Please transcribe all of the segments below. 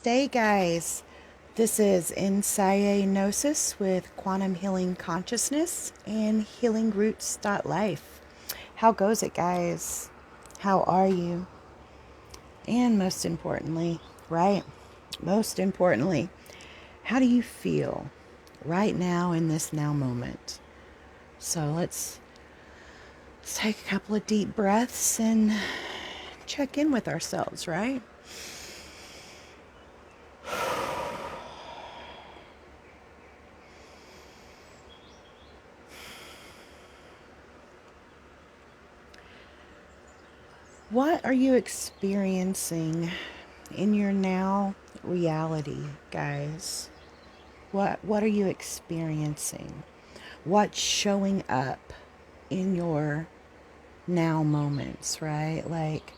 Namaste, guys. This is In Cyanosis with Quantum Healing Consciousness and healingroots.life. How goes it, guys? How are you? And most importantly, right? Most importantly, how do you feel right now in this now moment? So let's take a couple of deep breaths and check in with ourselves, right? What are you experiencing in your now reality, guys? What are you experiencing? What's showing up in your now moments, right? Like,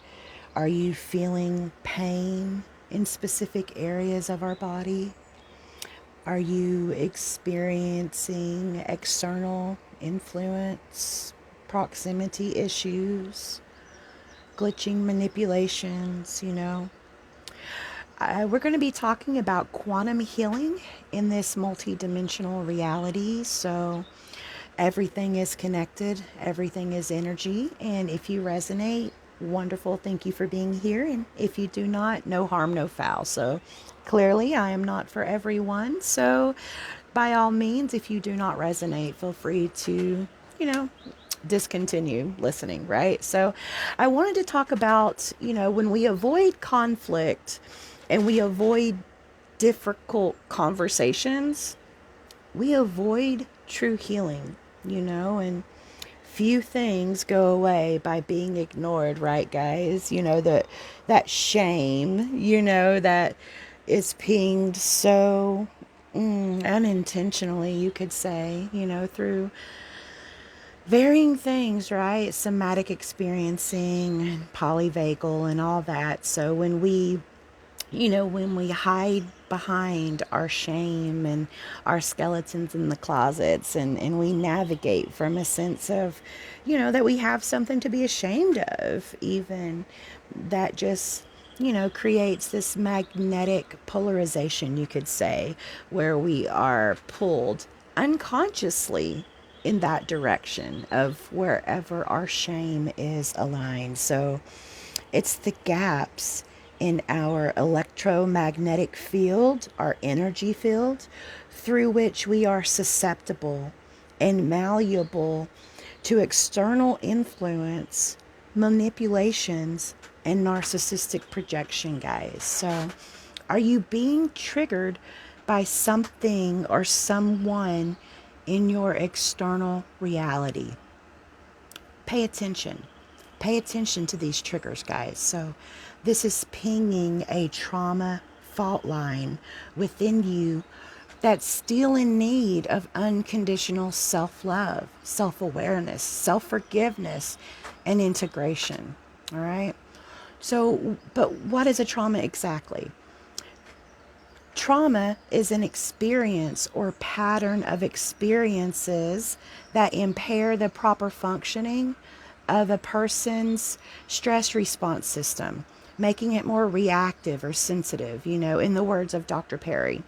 are you feeling pain in specific areas of our body? Are you experiencing external influence, proximity issues, glitching manipulations, we're going to be talking about quantum healing in this multidimensional reality. So everything is connected, everything is energy. And if you resonate, wonderful. Thank you for being here. And if you do not, no harm, no foul. So clearly, I am not for everyone. So by all means, if you do not resonate, feel free to, discontinue listening, right? So I wanted to talk about, when we avoid conflict and we avoid difficult conversations, we avoid true healing, and few things go away by being ignored, right, guys? That shame, that is pinged so unintentionally, you could say, through varying things, right? Somatic experiencing and polyvagal and all that. So when we hide behind our shame and our skeletons in the closets and we navigate from a sense of, that we have something to be ashamed of, even that just, creates this magnetic polarization, you could say, where we are pulled unconsciously in that direction of wherever our shame is aligned. So it's the gaps in our electromagnetic field, our energy field, through which we are susceptible and malleable to external influence, manipulations, and narcissistic projection, guys. So are you being triggered by something or someone in your external reality? Pay attention. Pay attention to these triggers, guys. So this is pinging a trauma fault line within you that's still in need of unconditional self-love, self-awareness, self-forgiveness, and integration. All right? So, but what is a trauma exactly? Trauma is an experience or pattern of experiences that impair the proper functioning of a person's stress response system, making it more reactive or sensitive, in the words of Dr. Perry.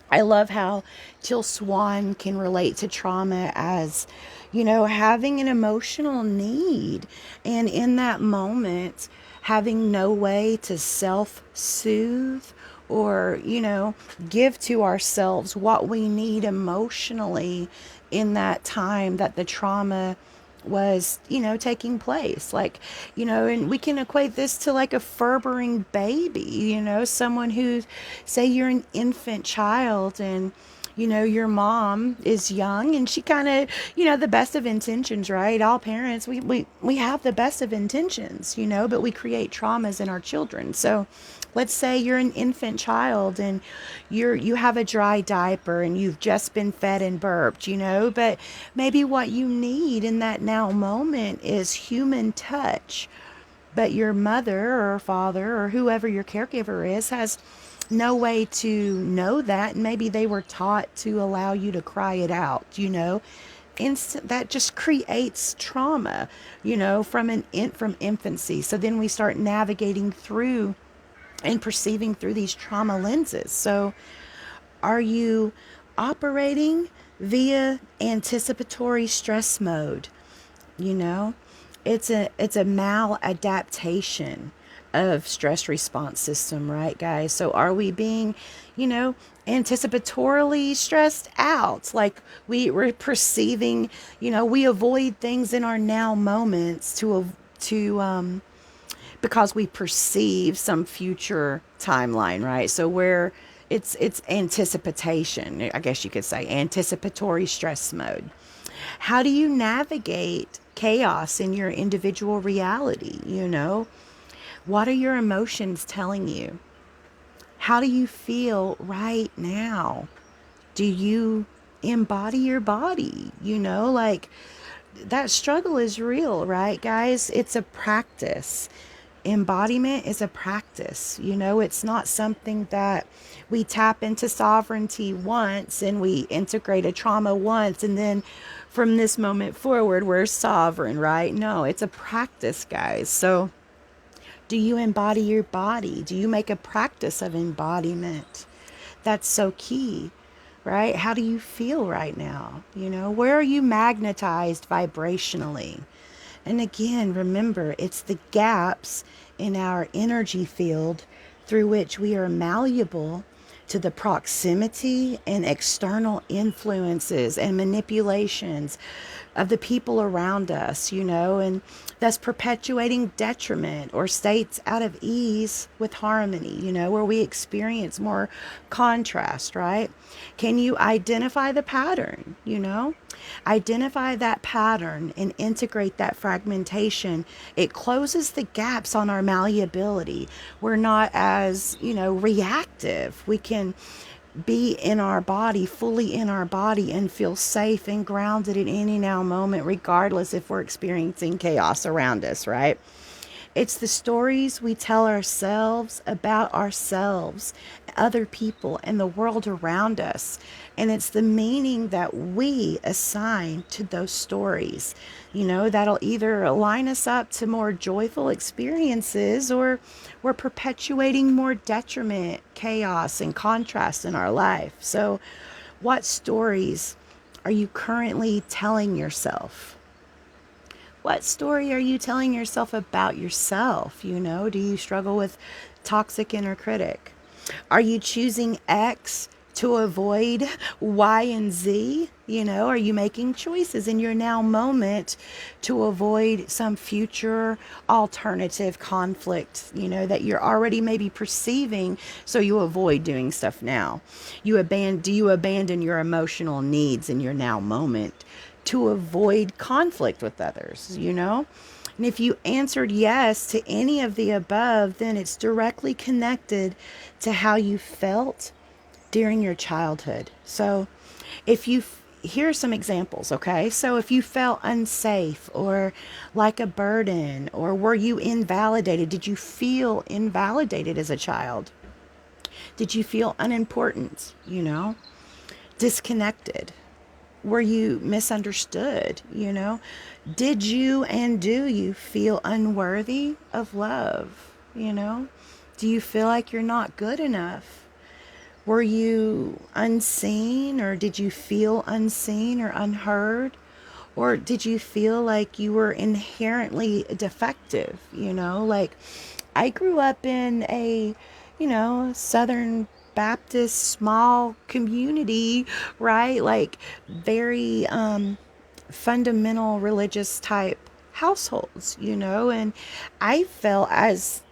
I love how Till Swan can relate to trauma as, having an emotional need. And in that moment, having no way to self-soothe or, give to ourselves what we need emotionally in that time that the trauma was, taking place. Like, and we can equate this to like a furbering baby, someone who, say you're an infant child and, your mom is young and she kind of, the best of intentions, right? All parents, we have the best of intentions, but we create traumas in our children. So let's say you're an infant child and you have a dry diaper and you've just been fed and burped, but maybe what you need in that now moment is human touch. But your mother or father or whoever your caregiver is has no way to know that, and maybe they were taught to allow you to cry it out, that just creates trauma, from infancy. So then we start navigating through and perceiving through these trauma lenses. So are you operating via anticipatory stress mode? You know, it's a maladaptation of stress response system, right, guys? So are we being, anticipatorily stressed out? Like we're perceiving, we avoid things in our now moments to because we perceive some future timeline, right? So where it's anticipation, I guess you could say, anticipatory stress mode. How do you navigate chaos in your individual reality? What are your emotions telling you? How do you feel right now? Do you embody your body? Like that struggle is real, right, guys? It's a practice. Embodiment is a practice. It's not something that we tap into sovereignty once and we integrate a trauma once and then from this moment forward we're sovereign, right? No, it's a practice, guys. So do you embody your body? Do you make a practice of embodiment? That's so key, right? How do you feel right now? Where are you magnetized vibrationally? And again, remember, it's the gaps in our energy field through which we are malleable to the proximity and external influences and manipulations of the people around us, and thus perpetuating detriment or states out of ease with harmony, where we experience more contrast, right? Can you identify the pattern, Identify that pattern and integrate that fragmentation. It closes the gaps on our malleability. We're not as, reactive. We can be in our body, fully in our body, and feel safe and grounded at any now moment, regardless if we're experiencing chaos around us, right? It's the stories we tell ourselves about ourselves, other people, and the world around us. And it's the meaning that we assign to those stories. That'll either line us up to more joyful experiences or we're perpetuating more detriment, chaos, and contrast in our life. So, what stories are you currently telling yourself? What story are you telling yourself about yourself? Do you struggle with toxic inner critic? Are you choosing X to avoid Y and Z? Are you making choices in your now moment to avoid some future alternative conflict, that you're already maybe perceiving, so you avoid doing stuff now? Do you abandon your emotional needs in your now moment to avoid conflict with others, And if you answered yes to any of the above, then it's directly connected to how you felt during your childhood. So here are some examples, okay? So if you felt unsafe or like a burden, or were you invalidated? Did you feel invalidated as a child? Did you feel unimportant, disconnected? Were you misunderstood? Did you and do you feel unworthy of love? Do you feel like you're not good enough? Were you unseen, or did you feel unseen or unheard? Or did you feel like you were inherently defective? Like I grew up in a, Southern Baptist small community, right? Like very fundamental religious type households, and I felt as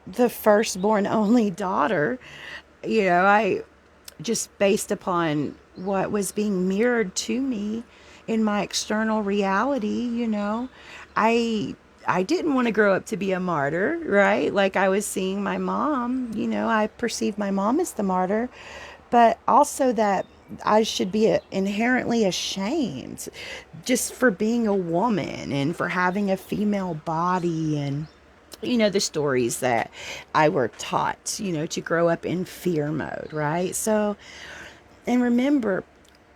the firstborn only daughter, I just based upon what was being mirrored to me in my external reality, I didn't want to grow up to be a martyr, right? Like I was seeing my mom, I perceived my mom as the martyr, but also that I should be inherently ashamed just for being a woman and for having a female body, and the stories that I were taught, to grow up in fear mode, right? So, and remember,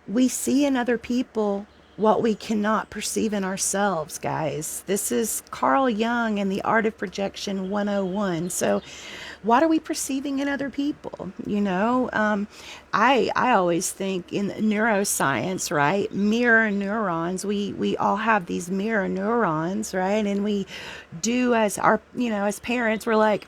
we see in other people what we cannot perceive in ourselves, guys. This is Carl Jung and the Art of Projection 101. So, what are we perceiving in other people? I always think in neuroscience, right? Mirror neurons. We all have these mirror neurons, right? And we do as our, as parents, we're like,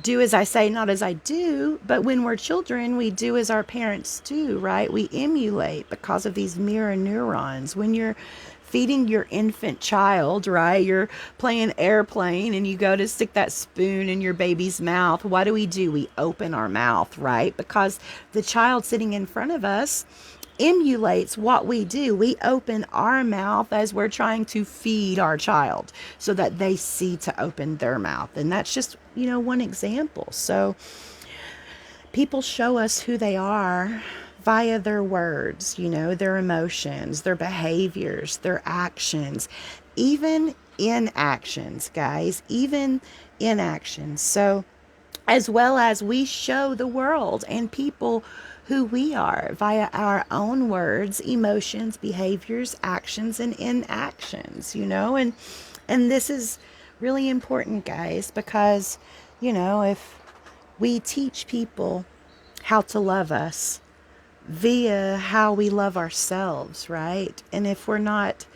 do as I say, not as I do. But when we're children, we do as our parents do, right? We emulate because of these mirror neurons. When you're feeding your infant child, right? You're playing airplane and you go to stick that spoon in your baby's mouth. What do? We open our mouth, right? Because the child sitting in front of us emulates what we do. We open our mouth as we're trying to feed our child so that they see to open their mouth. And that's just, one example. So people show us who they are via their words, their emotions, their behaviors, their actions, even inactions, guys, even inactions. So, as well as we show the world and people who we are via our own words, emotions, behaviors, actions, and inactions, and this is really important, guys, because, if we teach people how to love us via how we love ourselves, right? And if we're not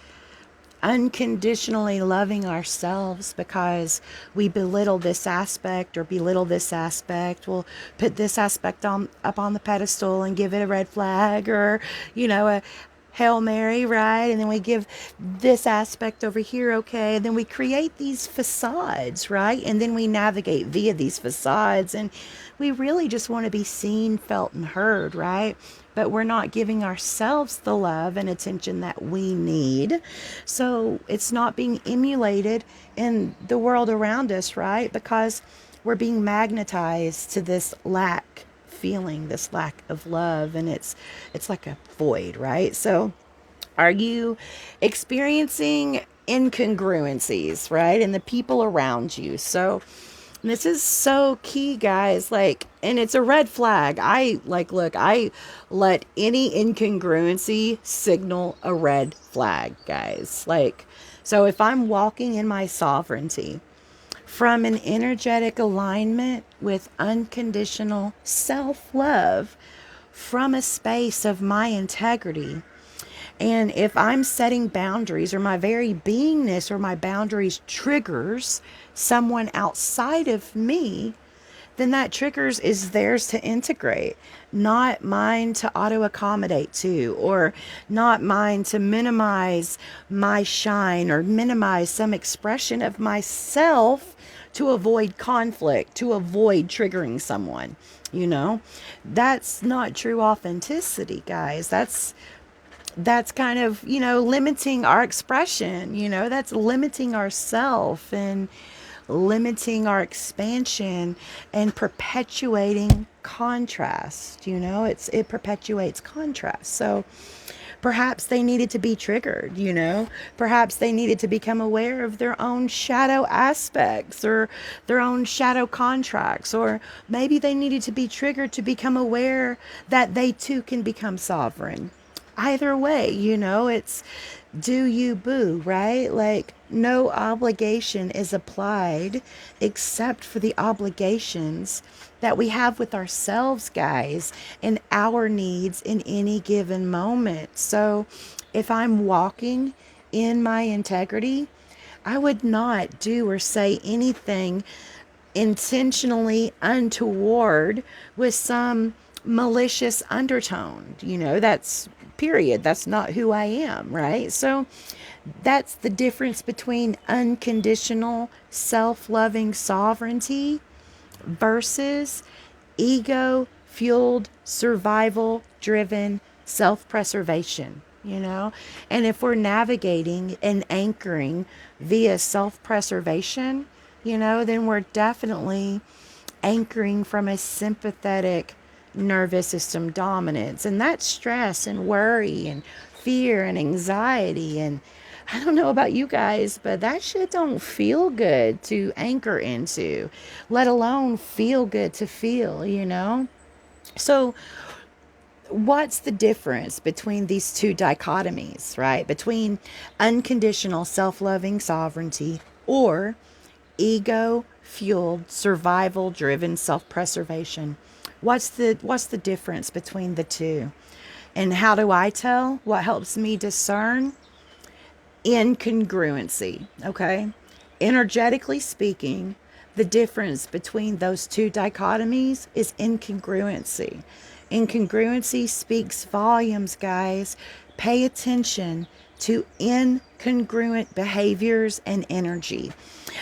unconditionally loving ourselves because we belittle this aspect or belittle this aspect, we'll put this aspect up on the pedestal and give it a red flag or, a Hail Mary, right? And then we give this aspect over here, okay? And then we create these facades, right? And then we navigate via these facades. And we really just want to be seen, felt, and heard, right? But we're not giving ourselves the love and attention that we need. So it's not being emulated in the world around us, right? Because we're being magnetized to this lack feeling, this lack of love, and it's like a void, right? So are you experiencing incongruencies, right, in the people around you? So this is so key, guys, and it's a red flag. I let any incongruency signal a red flag, guys. So if I'm walking in my sovereignty from an energetic alignment with unconditional self-love, from a space of my integrity, and if I'm setting boundaries or my very beingness or my boundaries triggers someone outside of me, then that triggers is theirs to integrate, not mine to auto accommodate to, or not mine to minimize my shine or minimize some expression of myself to avoid conflict, to avoid triggering someone. That's not true authenticity, guys. That's kind of, limiting our expression, that's limiting ourself and limiting our expansion and perpetuating contrast. It perpetuates contrast. So perhaps they needed to be triggered, perhaps they needed to become aware of their own shadow aspects or their own shadow contracts, or maybe they needed to be triggered to become aware that they too can become sovereign. Either way, it's do you boo, right? No obligation is applied except for the obligations that we have with ourselves, guys, and our needs in any given moment. So if I'm walking in my integrity, I would not do or say anything intentionally untoward with some malicious undertone. That's period. That's not who I am, right? So that's the difference between unconditional self-loving sovereignty versus ego-fueled, survival-driven self-preservation, And if we're navigating and anchoring via self-preservation, then we're definitely anchoring from a sympathetic nervous system dominance, and that's stress and worry and fear and anxiety. And I don't know about you guys, but that shit don't feel good to anchor into, let alone feel good to feel. So what's the difference between these two dichotomies, right? Between unconditional self-loving sovereignty or ego fueled survival driven self-preservation. What's the difference between the two? And how do I tell? What helps me discern? Incongruency, okay? Energetically speaking, the difference between those two dichotomies is incongruency. Incongruency speaks volumes, guys. Pay attention to incongruent behaviors and energy.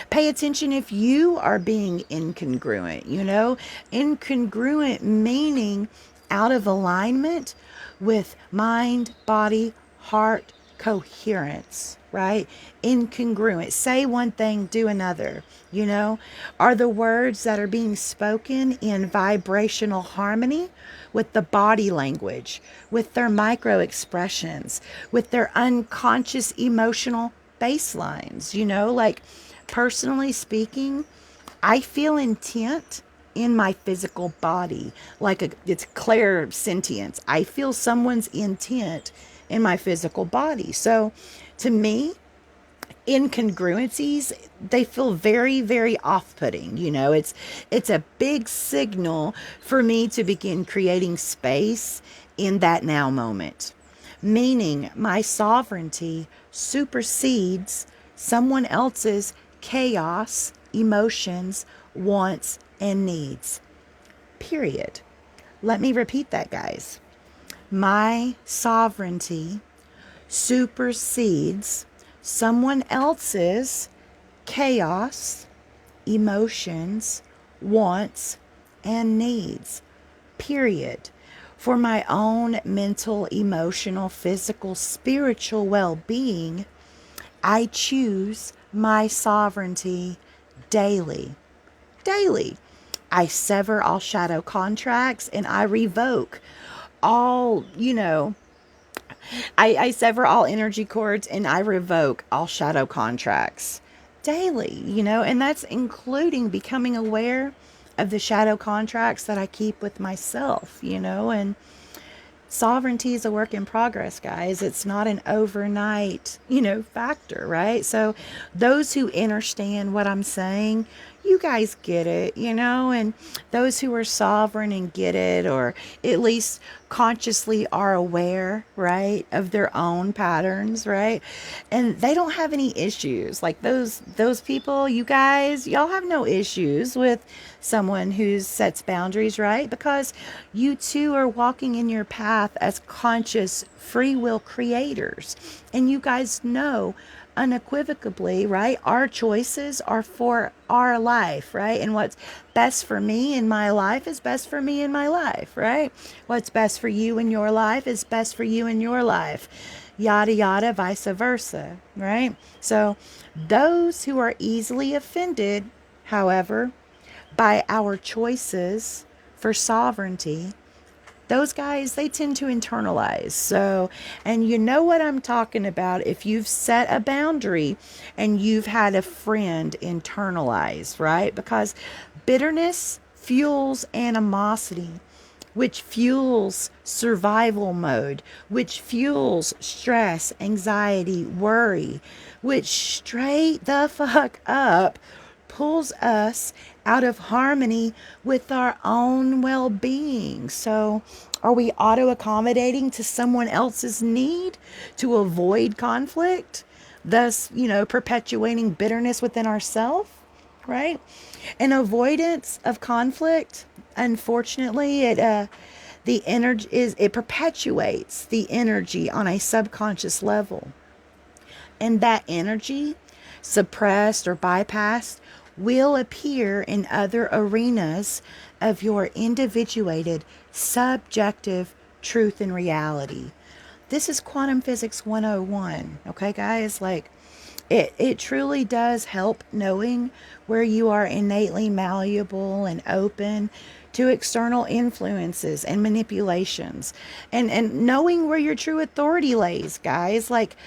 Pay attention if you are being incongruent, incongruent meaning out of alignment with mind, body, heart, coherence, right? Incongruent. Say one thing, do another. Are the words that are being spoken in vibrational harmony with the body language, with their micro expressions, with their unconscious emotional baselines? Like personally speaking, I feel intent in my physical body, it's clairsentience. I feel someone's intent in my physical body. So to me, incongruencies, they feel very, very off-putting. It's a big signal for me to begin creating space in that now moment, meaning my sovereignty supersedes someone else's chaos, emotions, wants, and needs. Period. Let me repeat that, guys. My sovereignty supersedes someone else's chaos, emotions, wants, and needs. Period. For my own mental, emotional, physical, spiritual well-being, I choose my sovereignty daily. Daily. I sever all shadow contracts and I revoke all, I sever all energy cords and I revoke all shadow contracts daily, and that's including becoming aware of the shadow contracts that I keep with myself, and sovereignty is a work in progress, guys. It's not an overnight, factor, right? So those who understand what I'm saying, you guys get it, and those who are sovereign and get it, or at least consciously are aware, right, of their own patterns, right? And they don't have any issues. Like those people, you guys, y'all have no issues with someone who sets boundaries, right? Because you too are walking in your path as conscious free will creators. And you guys know unequivocally, right? Our choices are for our life, right? And what's best for me in my life is best for me in my life, right? What's best for you in your life is best for you in your life. Yada, yada, vice versa, right? So those who are easily offended, however, by our choices for sovereignty, those guys, they tend to internalize. So, and you know what I'm talking about if you've set a boundary and you've had a friend internalize, right? Because bitterness fuels animosity, which fuels survival mode, which fuels stress, anxiety, worry, which straight the fuck up pulls us out of harmony with our own well-being. So are we auto-accommodating to someone else's need to avoid conflict, thus, perpetuating bitterness within ourselves, right? And avoidance of conflict, unfortunately, it perpetuates the energy on a subconscious level. And that energy, suppressed or bypassed, will appear in other arenas of your individuated, subjective truth and reality. This is quantum physics 101. Okay, guys? Like, it truly does help knowing where you are innately malleable and open to external influences and manipulations. And knowing where your true authority lays, guys. Like,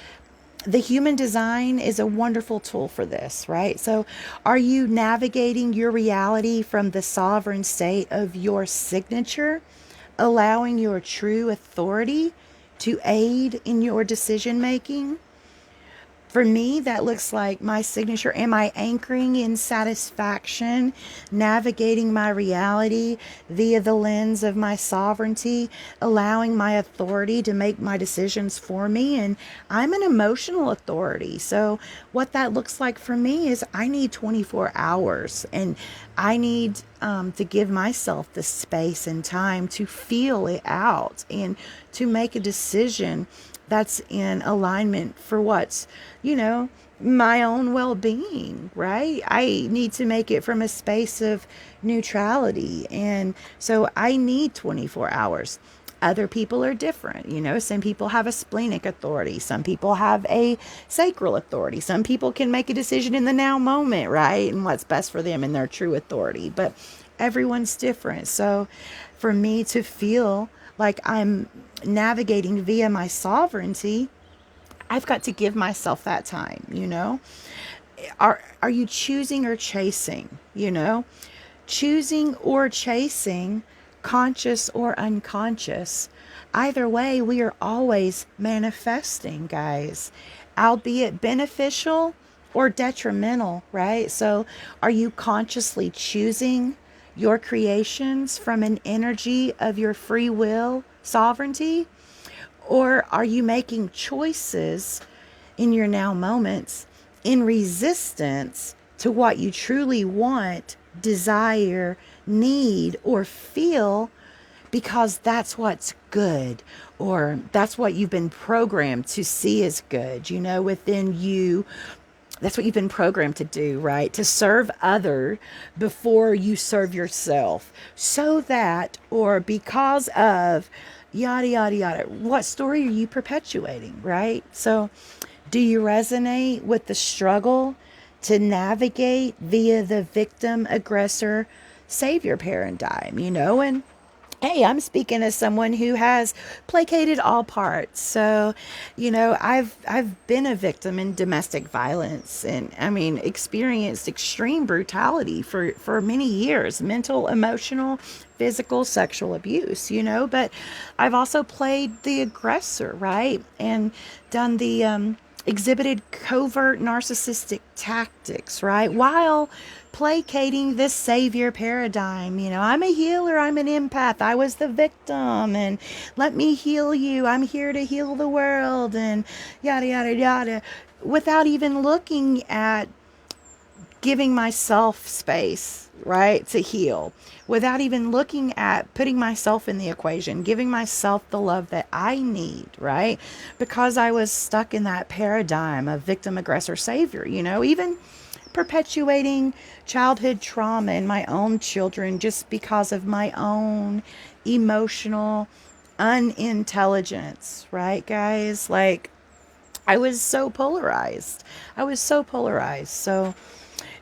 the human design is a wonderful tool for this, right? So are you navigating your reality from the sovereign state of your signature allowing your true authority to aid in your decision making. For me, that looks like my signature. Am I anchoring in satisfaction, navigating my reality via the lens of my sovereignty, allowing my authority to make my decisions for me? And I'm an emotional authority. So what that looks like for me is I need 24 hours, and I need to give myself the space and time to feel it out and to make a decision that's in alignment for what's, my own well-being, right? I need to make it from a space of neutrality. And so I need 24 hours. Other people are different. Some people have a splenic authority. Some people have a sacral authority. Some people can make a decision in the now moment, right? And what's best for them and their true authority. But everyone's different. So for me to feel like I'm navigating via my sovereignty, I've got to give myself that time. Are you choosing or chasing? Choosing or chasing, conscious or unconscious. Either way, we are always manifesting, guys, albeit beneficial or detrimental, right? So are you consciously choosing your creations from an energy of your free will sovereignty? Or are you making choices in your now moments in resistance to what you truly want, desire, need, or feel, because that's what's good, or that's what you've been programmed to see as good, within you? That's what you've been programmed to do, right? To serve other before you serve yourself. So that, or because of, yada, yada, yada. What story are you perpetuating, right? So do you resonate with the struggle to navigate via the victim, aggressor, savior paradigm, And hey, I'm speaking as someone who has placated all parts. So, I've been a victim in domestic violence, and experienced extreme brutality for many years, mental, emotional, physical, sexual abuse, but I've also played the aggressor, right? And done the exhibited covert narcissistic tactics, right? While placating this savior paradigm. I'm a healer, I'm an empath, I was the victim, and let me heal you, I'm here to heal the world, and yada, yada, yada, without even looking at giving myself space, right, to heal, without even looking at putting myself in the equation, giving myself the love that I need, right? Because I was stuck in that paradigm of victim, aggressor, savior, even perpetuating childhood trauma in my own children just because of my own emotional unintelligence, right, guys? Like, I was so polarized. So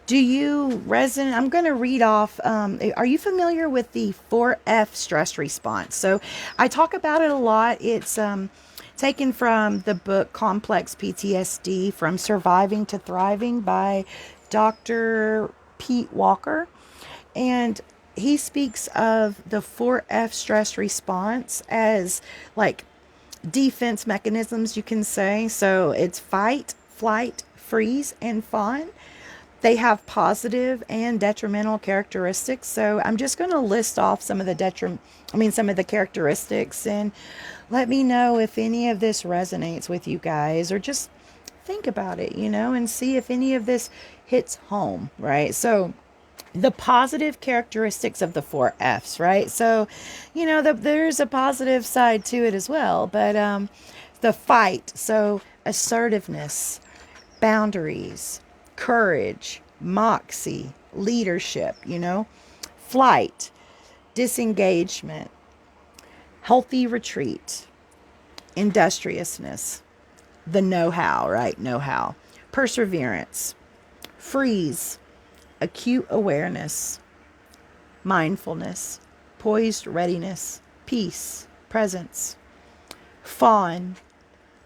do you resonate? I'm going to read off. Are you familiar with the 4F stress response? So I talk about it a lot. It's taken from the book Complex PTSD, From Surviving to Thriving by Dr. Pete Walker. And he speaks of the 4F stress response as like defense mechanisms, you can say. So it's fight, flight, freeze, and fawn. They have positive and detrimental characteristics. So I'm just going to list off some of the characteristics, and let me know if any of this resonates with you guys, or just think about it, and see if any of this hits home, right? So the positive characteristics of the 4Fs, right? So, there's a positive side to it as well, but the fight, so assertiveness, boundaries, courage, moxie, leadership, flight, disengagement, healthy retreat, industriousness, the know-how, right? Know-how, perseverance, freeze, acute awareness, mindfulness, poised readiness, peace, presence, fawn,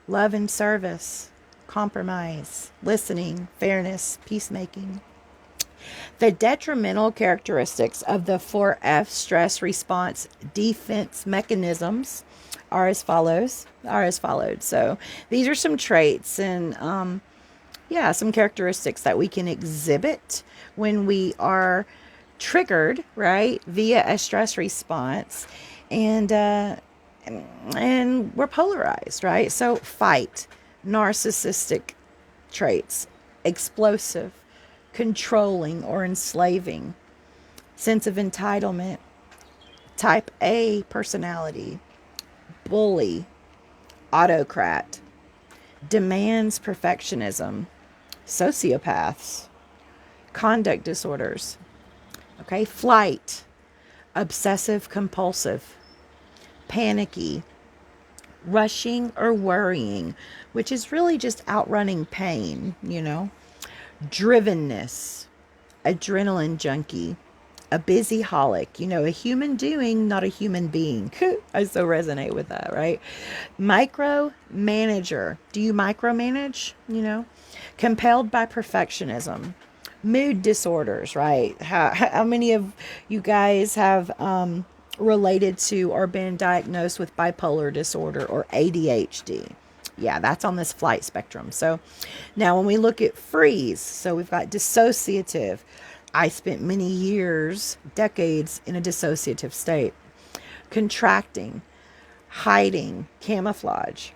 love and service, compromise, listening, fairness, peacemaking, The detrimental characteristics of the 4F stress response defense mechanisms are as follows. So these are some traits and some characteristics that we can exhibit when we are triggered, right, via a stress response, and we're polarized, right? So fight, narcissistic traits, explosive, controlling or enslaving, sense of entitlement, type A personality, bully, autocrat, demands perfectionism, sociopaths, conduct disorders, okay, flight, obsessive compulsive, panicky, rushing or worrying, which is really just outrunning pain, drivenness, adrenaline junkie, a busyholic, a human doing, not a human being. I so resonate with that, right? Micromanager. Do you micromanage? Compelled by perfectionism. Mood disorders, right? How many of you guys have related to or been diagnosed with bipolar disorder or ADHD? Yeah, that's on this flight spectrum. So now when we look at freeze, so we've got dissociative. I spent many years, decades in a dissociative state. Contracting, hiding, camouflage,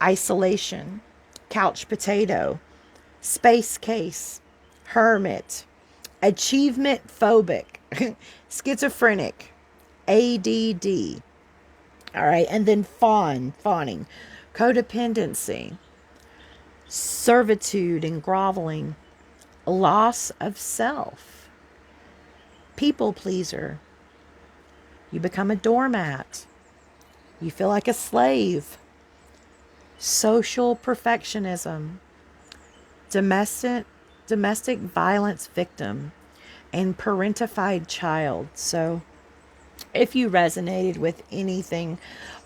isolation, couch potato, space case, hermit, achievement phobic, schizophrenic, ADD. All right, and then fawning, codependency, servitude and groveling, loss of self, people pleaser. You become a doormat. You feel like a slave. Social perfectionism, domestic violence victim, and parentified child. So if you resonated with anything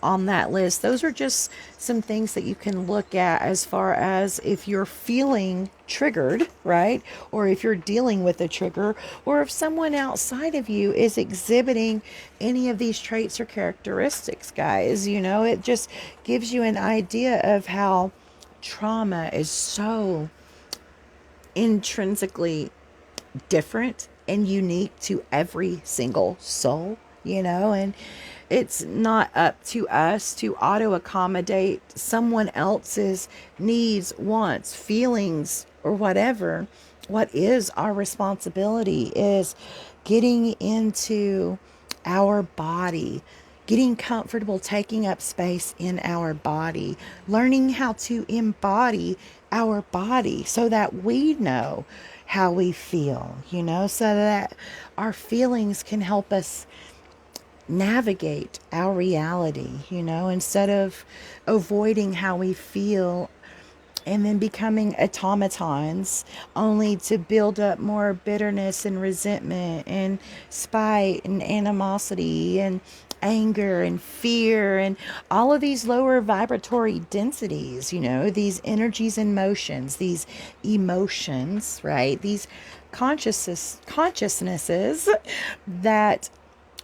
on that list, those are just some things that you can look at as far as if you're feeling triggered, right? Or if you're dealing with a trigger, or if someone outside of you is exhibiting any of these traits or characteristics, guys. It just gives you an idea of how trauma is so intrinsically different and unique to every single soul, and it's not up to us to auto accommodate someone else's needs, wants, feelings, or whatever. What is our responsibility is getting into our body, getting comfortable taking up space in our body, learning how to embody our body so that we know how we feel, so that our feelings can help us navigate our reality, instead of avoiding how we feel and then becoming automatons only to build up more bitterness and resentment and spite and animosity and anger and fear and all of these lower vibratory densities, these energies and motions, these emotions, right? These consciousnesses that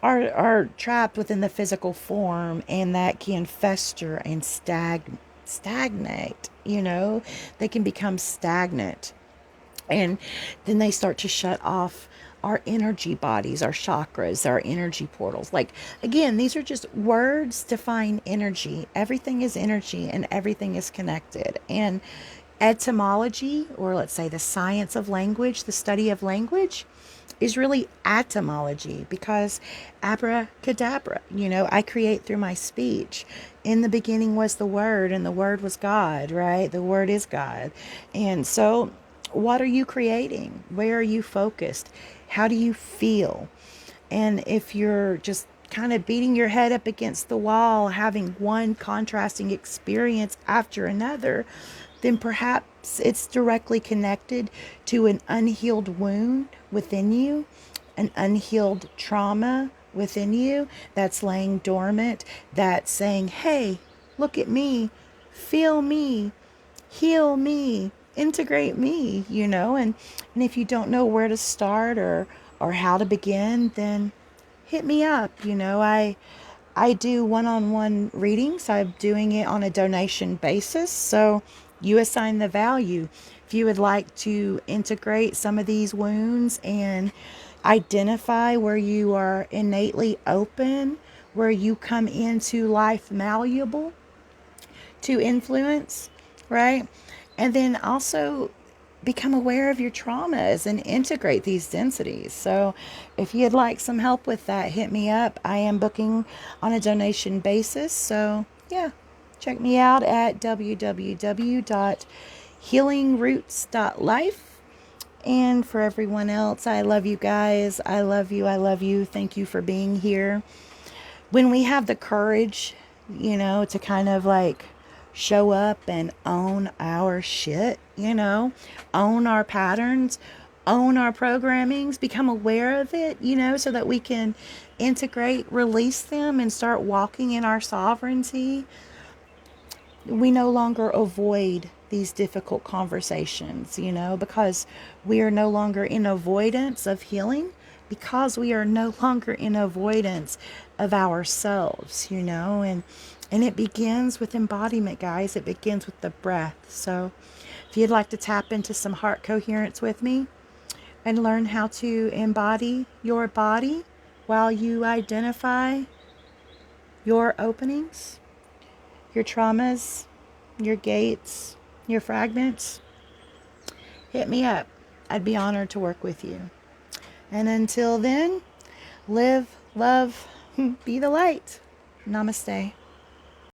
are trapped within the physical form and that can fester and stagnate, they can become stagnant, and then they start to shut off our energy bodies, our chakras, our energy portals. Like, again, these are just words to define energy. Everything is energy and everything is connected. And etymology, or let's say the science of language, the study of language, is really etymology, because abracadabra, I create through my speech. In the beginning was the Word, and the Word was God, right? The Word is God. And so what are you creating? Where are you focused? How do you feel? And if you're just kind of beating your head up against the wall, having one contrasting experience after another, then perhaps it's directly connected to an unhealed wound within you, an unhealed trauma within you that's laying dormant, that's saying, hey, look at me, feel me, heal me, integrate me, and if you don't know where to start or how to begin, then hit me up. I do one-on-one readings. I'm doing it on a donation basis. So you assign the value. If you would like to integrate some of these wounds and identify where you are innately open, where you come into life malleable to influence, right? And then also become aware of your traumas and integrate these densities. So if you'd like some help with that, hit me up. I am booking on a donation basis. So yeah, check me out at www.healingroots.life. And for everyone else, I love you guys. I love you. I love you. Thank you for being here. When we have the courage, to kind of like show up and own our shit, own our patterns, own our programmings, become aware of it, so that we can integrate, release them, and start walking in our sovereignty. We no longer avoid these difficult conversations, because we are no longer in avoidance of healing, because we are no longer in avoidance of ourselves, and it begins with embodiment, guys. It begins with the breath. So if you'd like to tap into some heart coherence with me and learn how to embody your body while you identify your openings, your traumas, your gates, your fragments, hit me up. I'd be honored to work with you. And until then, live, love, be the light. Namaste.